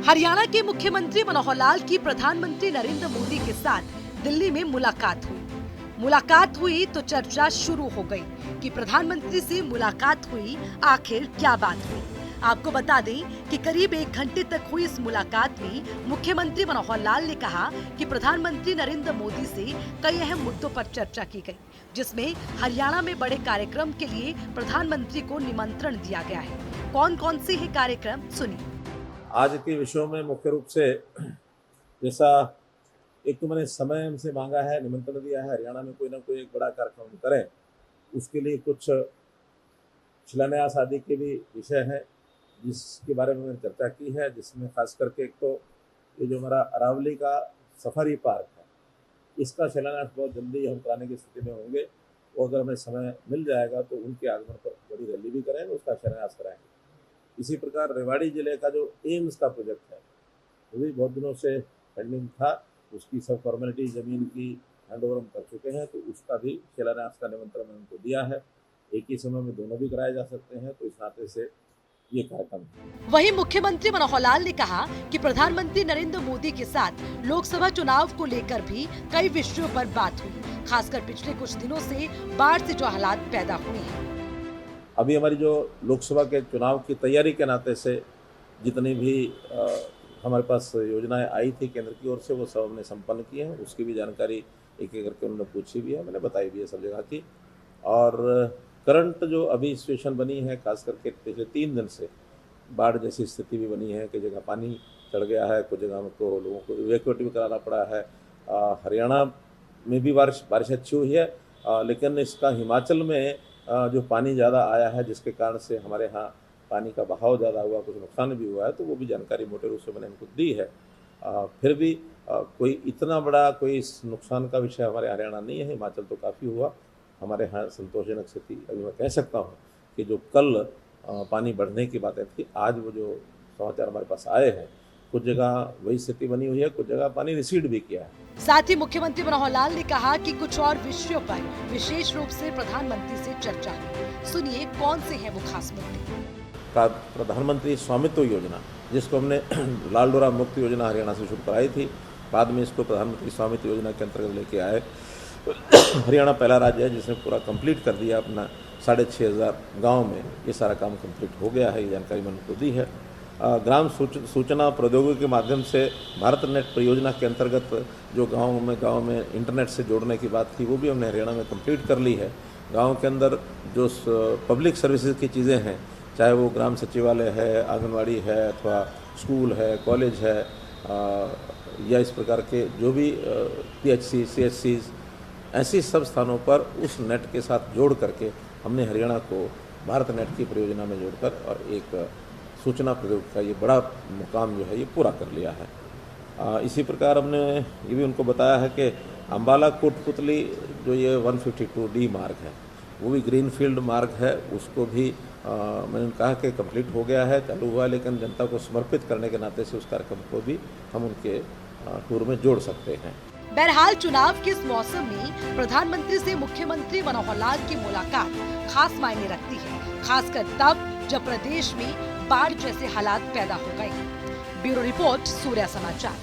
हरियाणा के मुख्यमंत्री मनोहर लाल की प्रधानमंत्री नरेंद्र मोदी के साथ दिल्ली में मुलाकात हुई तो चर्चा शुरू हो गई कि प्रधानमंत्री से मुलाकात हुई, आखिर क्या बात हुई। आपको बता दें कि करीब 1 घंटे तक हुई इस मुलाकात में मुख्यमंत्री मनोहर लाल ने कहा कि प्रधानमंत्री नरेंद्र मोदी से कई अहम मुद्दों पर चर्चा की गई, जिसमें हरियाणा में बड़े कार्यक्रम के लिए प्रधानमंत्री को निमंत्रण दिया गया है। कौन कौन से है कार्यक्रम, सुनिए। आज के विषयों में मुख्य रूप से जैसा एक तो मैंने समय हमसे मांगा है, निमंत्रण दिया है, हरियाणा में कोई ना कोई एक बड़ा कार्यक्रम करें, उसके लिए कुछ शिलान्यास आदि के भी विषय हैं जिसके बारे में मैंने चर्चा की है, जिसमें खास करके एक तो ये जो हमारा अरावली का सफारी पार्क है, इसका शिलान्यास बहुत जल्दी हम कराने की स्थिति में होंगे। वो अगर हमें समय मिल जाएगा तो उनके आगमन पर बड़ी रैली भी करेंगे, उसका शिलान्यास कराएंगे। इसी प्रकार रेवाड़ी जिले का जो एम्स का प्रोजेक्ट है, वो भी बहुत दिनों से पेंडिंग था, उसकी सब फॉर्मेलिटी जमीन की हैंडओवर हम कर चुके हैं, तो उसका भी शिलान्यास का निमंत्रण उनको दिया है। एक ही समय में दोनों भी कराए जा सकते हैं, तो इस नाते से ये कार्यक्रम। वहीं मुख्यमंत्री मनोहर लाल ने कहा कि प्रधानमंत्री नरेंद्र मोदी के साथ लोकसभा चुनाव को लेकर भी कई विषयों पर बात हुई, खासकर पिछले कुछ दिनों से बाढ़ से जो हालात पैदा हुए हैं। अभी हमारी जो लोकसभा के चुनाव की तैयारी के नाते से जितनी भी हमारे पास योजनाएं आई थी केंद्र की ओर से, वो सब हमने संपन्न की हैं। उसकी भी जानकारी एक एक करके उन्होंने पूछी भी है, मैंने बताई भी है सब जगह की। और करंट जो अभी सिचुएशन बनी है, खास करके पिछले 3 दिन से बाढ़ जैसी स्थिति भी बनी है कि जगह पानी चढ़ गया है, कुछ जगह को लोगों को इवैक्यूएट भी कराना पड़ा है। हरियाणा में भी बारिश अच्छी हुई है, लेकिन इसका हिमाचल में जो पानी ज़्यादा आया है, जिसके कारण से हमारे यहाँ पानी का बहाव ज़्यादा हुआ, कुछ नुकसान भी हुआ है, तो वो भी जानकारी मोटे रूप से मैंने इनको दी है। फिर भी कोई इतना बड़ा कोई नुकसान का विषय हमारे हरियाणा नहीं है, हिमाचल तो काफ़ी हुआ। हमारे यहाँ संतोषजनक स्थिति अभी मैं कह सकता हूँ कि जो कल पानी बढ़ने की बातें थी, आज वो जो समाचार हमारे पास आए हैं, कुछ जगह वही स्थिति बनी हुई है, कुछ जगह पानी रिसीड भी किया है। साथ ही मुख्यमंत्री मनोहर लाल ने कहा कि कुछ और विषयों पर विशेष रूप से प्रधानमंत्री से चर्चा हुई। सुनिए कौन से हैं वो खास मुद्दे। प्रधानमंत्री स्वामित्व योजना, जिसको हमने लाल डोरा मुक्त योजना हरियाणा से शुरू कराई थी, बाद में इसको प्रधानमंत्री स्वामित्व योजना के अंतर्गत लेके आए। हरियाणा पहला राज्य है जिसने पूरा कंप्लीट कर दिया अपना 6500 गाँव में ये सारा काम कंप्लीट हो गया है। ये जानकारी मैंने उनको दी है। ग्राम सूचना प्रौद्योगिकी के माध्यम से भारत नेट परियोजना के अंतर्गत जो गांव में इंटरनेट से जोड़ने की बात थी, वो भी हमने हरियाणा में कंप्लीट कर ली है। गांव के अंदर जो पब्लिक सर्विसेज की चीज़ें हैं, चाहे वो ग्राम सचिवालय है, आंगनवाड़ी है, अथवा स्कूल है, कॉलेज है, या इस प्रकार के जो भी PHC, CHCs, ऐसी सब स्थानों पर उस नेट के साथ जोड़ करके हमने हरियाणा को भारत नेट की परियोजना में जोड़कर और एक सूचना प्रौद्योगिकी का ये बड़ा मुकाम जो है ये पूरा कर लिया है। इसी प्रकार हमने ये भी उनको बताया है कि अम्बाला कोटपुतली जो ये 152D मार्ग है, वो भी ग्रीनफील्ड मार्ग है, उसको भी मैंने कहा कि कंप्लीट हो गया है, चालू हुआ है, लेकिन जनता को समर्पित करने के नाते से उस कार्यक्रम को भी हम उनके टूर में जोड़ सकते हैं। बहरहाल चुनाव के इस मौसम में प्रधानमंत्री से मुख्यमंत्री मनोहर लाल की मुलाकात खास मायने रखती है, खासकर तब जब प्रदेश में बाढ़ जैसे हालात पैदा हो गए। ब्यूरो रिपोर्ट, सूर्या समाचार।